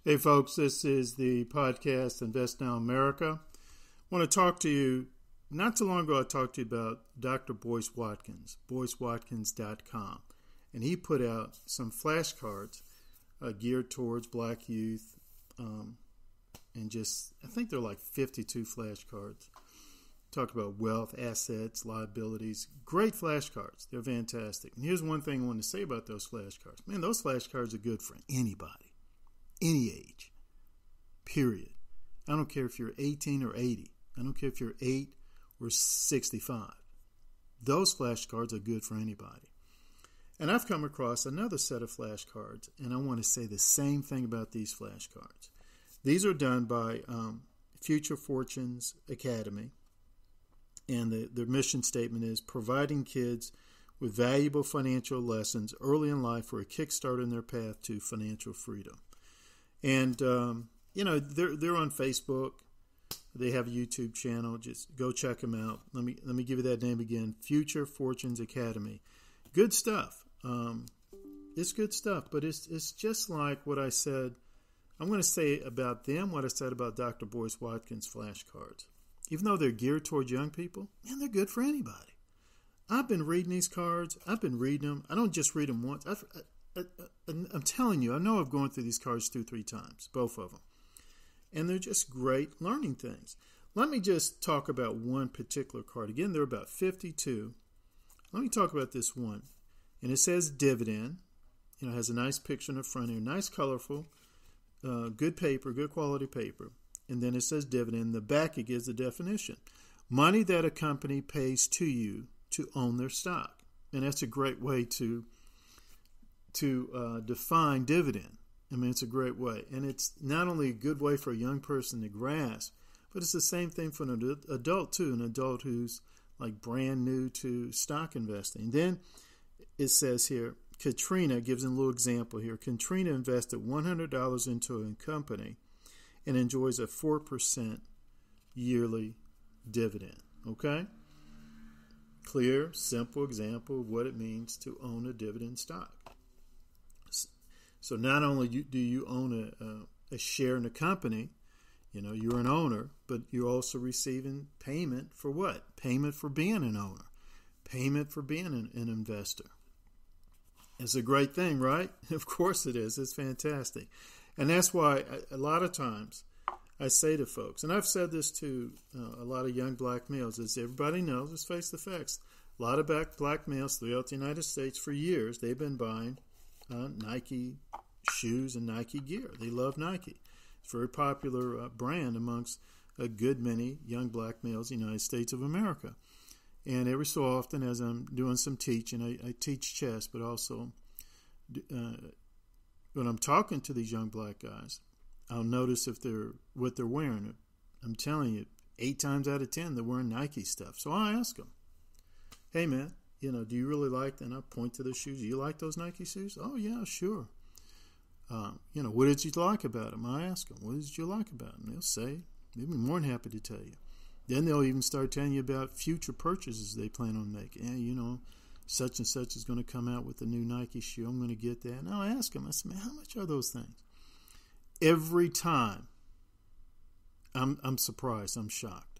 Hey folks, this is the podcast Invest Now America. I want to talk to you. Not too long ago I talked to you about Dr. Boyce Watkins, boycewatkins.com. And he put out some flashcards geared towards black youth. And I think they're like 52 flashcards. Talk about wealth, assets, liabilities. Great flashcards. They're fantastic. And here's one thing I want to say about those flashcards. Man, those flashcards are good for anybody. Any age, period. I don't care if you're 18 or 80. I don't care if you're 8 or 65. Those flashcards are good for anybody. And I've come across another set of flashcards, and I want to say the same thing about these flashcards. These are done by Future Fortunes Academy, and their mission statement is providing kids with valuable financial lessons early in life for a kickstart in their path to financial freedom. And, they're on Facebook. They have a YouTube channel. Just go check them out. Let me give you that name again. Future Fortunes Academy. Good stuff. It's good stuff, but it's just like what I said. I'm going to say about them what I said about Dr. Boyce Watkins flashcards. Even though they're geared towards young people, man, they're good for anybody. I've been reading these cards. I've been reading them. I don't just read them once. I'm telling you, I know I've gone through these cards 2-3 times, both of them. And they're just great learning things. Let me just talk about one particular card. Again, there are about 52. Let me talk about this one. And it says dividend. It has a nice picture in the front here. Nice, colorful, good paper, good quality paper. And then it says dividend. In the back, it gives the definition. Money that a company pays to you to own their stock. And that's a great way to define dividend. I mean, it's a great way. And it's not only a good way for a young person to grasp, but it's the same thing for an adult, too, an adult who's like brand new to stock investing. Then it says here, Katrina gives a little example here. Katrina invested $100 into a company and enjoys a 4% yearly dividend. Okay? Clear, simple example of what it means to own a dividend stock. So not only do you own a share in a company, you're an owner, but you're also receiving payment for what? Payment for being an owner. Payment for being an investor. It's a great thing, right? Of course it is. It's fantastic. And that's why a lot of times I say to folks, and I've said this to a lot of young black males, as everybody knows, let's face the facts. A lot of black males throughout the United States for years, they've been buying Nike shoes and Nike gear. They love Nike. It's a very popular brand amongst a good many young black males in the United States of America. And every so often, as I'm doing some teaching, I teach chess, but also when I'm talking to these young black guys, I'll notice what they're wearing. I'm telling you, 8 times out of 10, they're wearing Nike stuff. So I ask them, hey, man, do you really like, and I point to the shoes, do you like those Nike shoes? Oh, yeah, sure. What did you like about them? I ask them, what did you like about them? They'll say, they'll be more than happy to tell you. Then they'll even start telling you about future purchases they plan on making. Yeah, such and such is going to come out with a new Nike shoe. I'm going to get that. And I'll ask them, I said, man, how much are those things? Every time, I'm surprised. I'm shocked.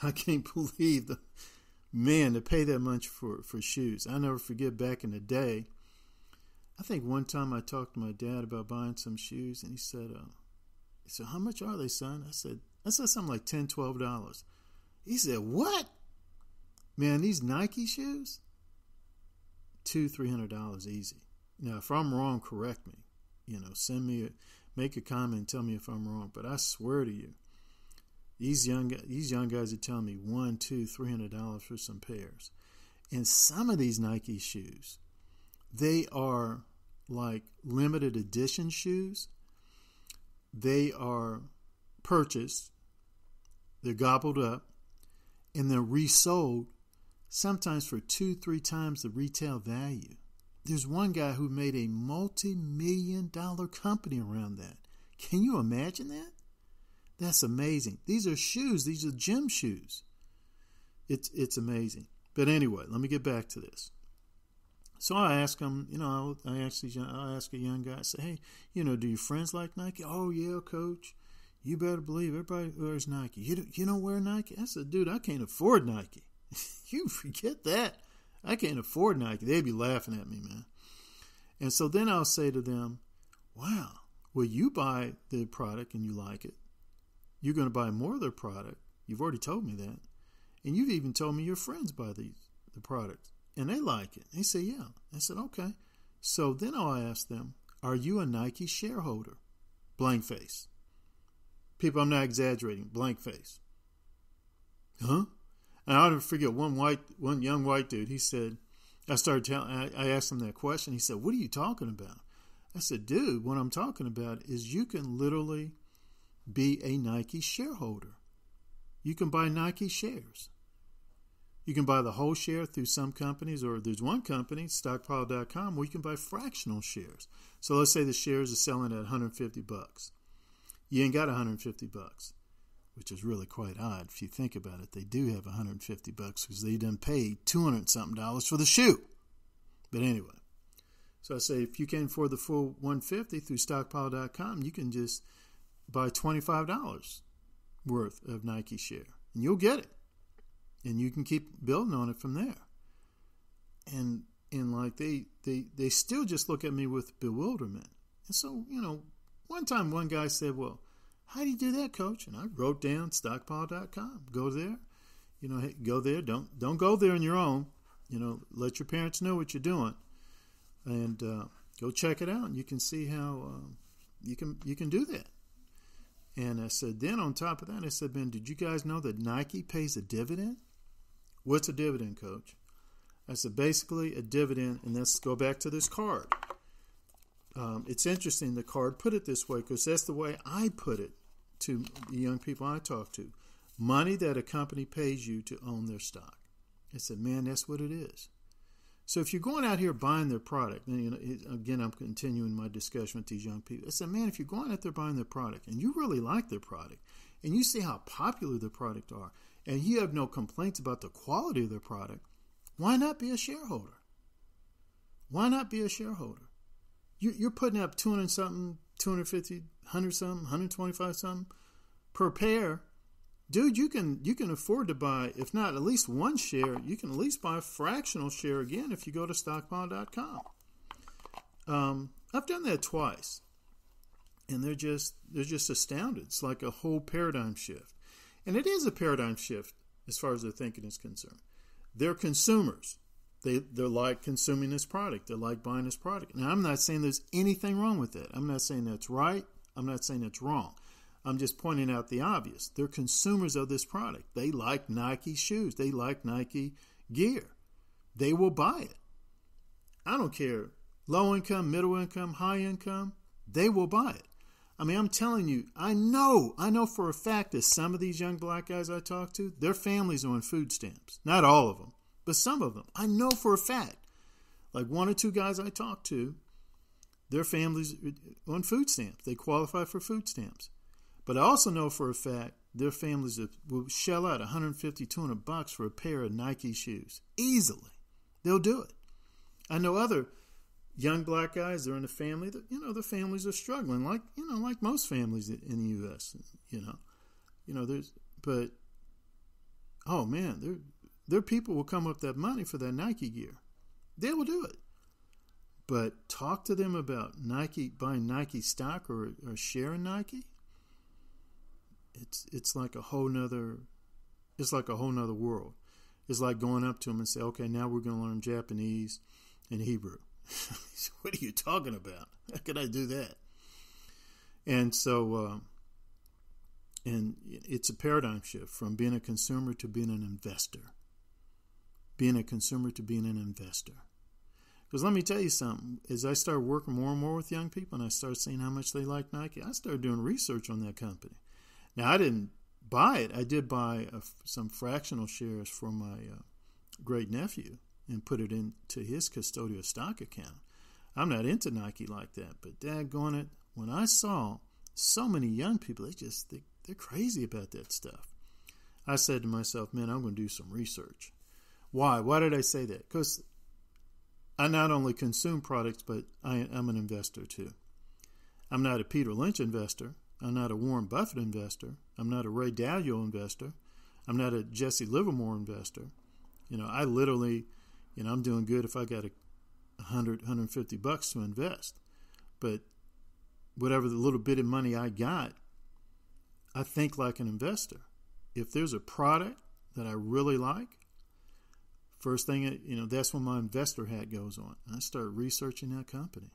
I can't believe to pay that much for shoes. I never forget back in the day, I think one time I talked to my dad about buying some shoes, and he said, how much are they, son? I said something like $10, $12. He said, what? Man, these Nike shoes? $200, $300 easy. Now, if I'm wrong, correct me. Make a comment and tell me if I'm wrong. But I swear to you, these young guys are telling me $100, $200, $300 for some pairs. And some of these Nike shoes, they are like limited edition shoes. They are purchased, they're gobbled up, and they're resold sometimes for 2-3 times the retail value. There's one guy who made a multi-million-dollar company around that. Can you imagine that? That's amazing. These are shoes. These are gym shoes. It's amazing. But anyway, let me get back to this. So I ask them, I ask a young guy, I say, hey, do your friends like Nike? Oh, yeah, coach. You better believe everybody wears Nike. You don't wear Nike? I said, dude, I can't afford Nike. You forget that. I can't afford Nike. They'd be laughing at me, man. And so then I'll say to them, wow, well, you buy the product and you like it. You're going to buy more of their product. You've already told me that. And you've even told me your friends buy the product and they like it. They say, yeah. I said, okay. So then I'll ask them, are you a Nike shareholder? Blank face. People, I'm not exaggerating. Blank face. Huh? And I'll never forget one young white dude. He said, I asked him that question. He said, what are you talking about? I said, dude, what I'm talking about is you can literally be a Nike shareholder. You can buy Nike shares. You can buy the whole share through some companies, or there's one company, stockpile.com, where you can buy fractional shares. So let's say the shares are selling at $150. You ain't got $150, which is really quite odd if you think about it. They do have $150 because they done paid $200-something for the shoe. But anyway, so I say if you can afford the full $150 through stockpile.com, you can just buy $25 worth of Nike share, and you'll get it. And you can keep building on it from there. And like they still just look at me with bewilderment. And so, one time one guy said, well, how do you do that, coach? And I wrote down stockpile.com. Go there. Hey, go there. Don't go there on your own. Let your parents know what you're doing. And go check it out. And you can see how you can do that. And I said, then on top of that, I said, Ben, did you guys know that Nike pays a dividend? What's a dividend, coach? I said, basically a dividend, and let's go back to this card. It's interesting, the card put it this way, because that's the way I put it to the young people I talk to. Money that a company pays you to own their stock. I said, man, that's what it is. So if you're going out here buying their product, and again, I'm continuing my discussion with these young people. I said, man, if you're going out there buying their product and you really like their product and you see how popular their product are and you have no complaints about the quality of their product, why not be a shareholder? Why not be a shareholder? You're putting up 200-something, 250, 100-something, 125-something per pair. Dude, you can afford to buy, if not at least one share, you can at least buy a fractional share again if you go to stockpile.com. I've done that twice, and they're just astounded. It's like a whole paradigm shift. And it is a paradigm shift as far as their thinking is concerned. They're consumers. They're like consuming this product. They like buying this product. Now, I'm not saying there's anything wrong with that. I'm not saying that's right. I'm not saying that's wrong. I'm just pointing out the obvious. They're consumers of this product. They like Nike shoes. They like Nike gear. They will buy it. I don't care. Low income, middle income, high income, they will buy it. I mean, I'm telling you, I know for a fact that some of these young black guys I talk to, their families are on food stamps. Not all of them, but some of them. I know for a fact. Like one or two guys I talk to, their families are on food stamps. They qualify for food stamps. But I also know for a fact their families will shell out $150, $200 for a pair of Nike shoes. Easily. They'll do it. I know other young black guys, they're in a family that, the families are struggling, like most families in the U.S., oh man, their people will come up with that money for that Nike gear. They will do it. But talk to them about Nike, buying Nike stock or sharing Nike. It's like a whole nother world. It's like going up to them and say, okay, now we're going to learn Japanese and Hebrew. What are you talking about? How can I do that? And so, and it's a paradigm shift from being a consumer to being an investor. Being a consumer to being an investor. Because let me tell you something. As I started working more and more with young people and I started seeing how much they like Nike, I started doing research on that company. Now, I didn't buy it. I did buy some fractional shares for my great nephew and put it into his custodial stock account. I'm not into Nike like that, but daggone it, when I saw so many young people, they're crazy about that stuff. I said to myself, man, I'm going to do some research. Why? Why did I say that? Because I not only consume products, but I'm an investor too. I'm not a Peter Lynch investor. I'm not a Warren Buffett investor. I'm not a Ray Dalio investor. I'm not a Jesse Livermore investor. I literally, I'm doing good if I got $150 to invest. But whatever the little bit of money I got, I think like an investor. If there's a product that I really like, first thing, that's when my investor hat goes on. I start researching that company.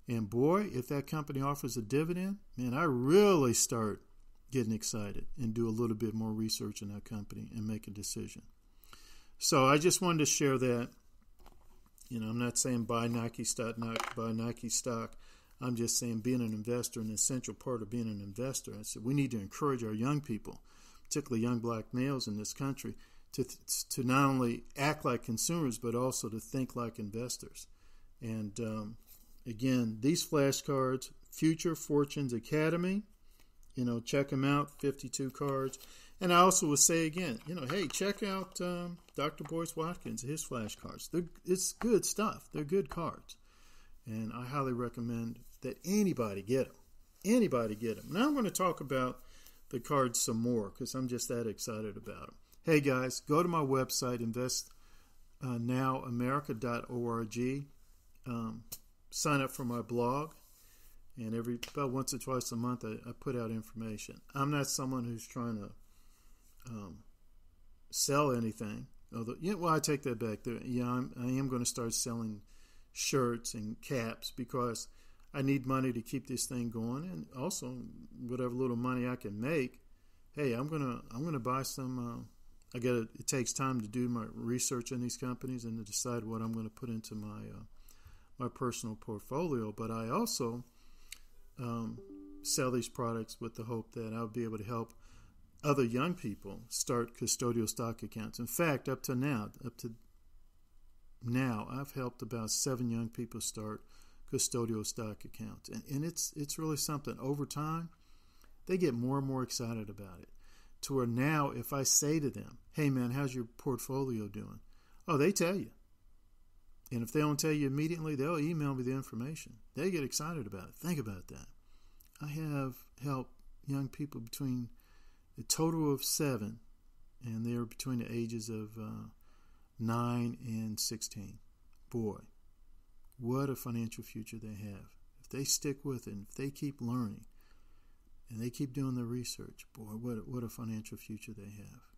And boy, if that company offers a dividend, man, I really start getting excited and do a little bit more research in that company and make a decision. So I just wanted to share that. I'm not saying buy Nike stock, not buy Nike stock. I'm just saying being an investor, an essential part of being an investor. I said we need to encourage our young people, particularly young black males in this country, to not only act like consumers, but also to think like investors. And again, these flashcards, Future Fortunes Academy, check them out, 52 cards. And I also would say again, hey, check out Dr. Boyce Watkins, his flashcards. It's good stuff. They're good cards. And I highly recommend that anybody get them. Anybody get them. Now I'm going to talk about the cards some more because I'm just that excited about them. Hey guys, go to my website, investnowamerica.org. Sign up for my blog. And about once or twice a month, I put out information. I'm not someone who's trying to sell anything. Although, I take that back. I am going to start selling shirts and caps because I need money to keep this thing going, and also whatever little money I can make. Hey, I'm gonna buy some. It takes time to do my research on these companies and to decide what I'm going to put into my personal portfolio. But I also sell these products with the hope that I'll be able to help other young people start custodial stock accounts. In fact, up to now, I've helped about 7 young people start custodial stock accounts, and it's really something. Over time, they get more and more excited about it. To where now, if I say to them, "Hey, man, how's your portfolio doing?" Oh, they tell you. And if they don't tell you immediately, they'll email me the information. They get excited about it. Think about that. I have helped young people between a total of 7, and they're between the ages of 9 and 16. Boy, what a financial future they have. If they stick with it, and if they keep learning, and they keep doing their research, boy, what a financial future they have.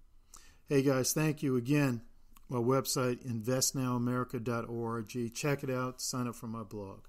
Hey guys, thank you again. My website, investnowamerica.org. Check it out. Sign up for my blog.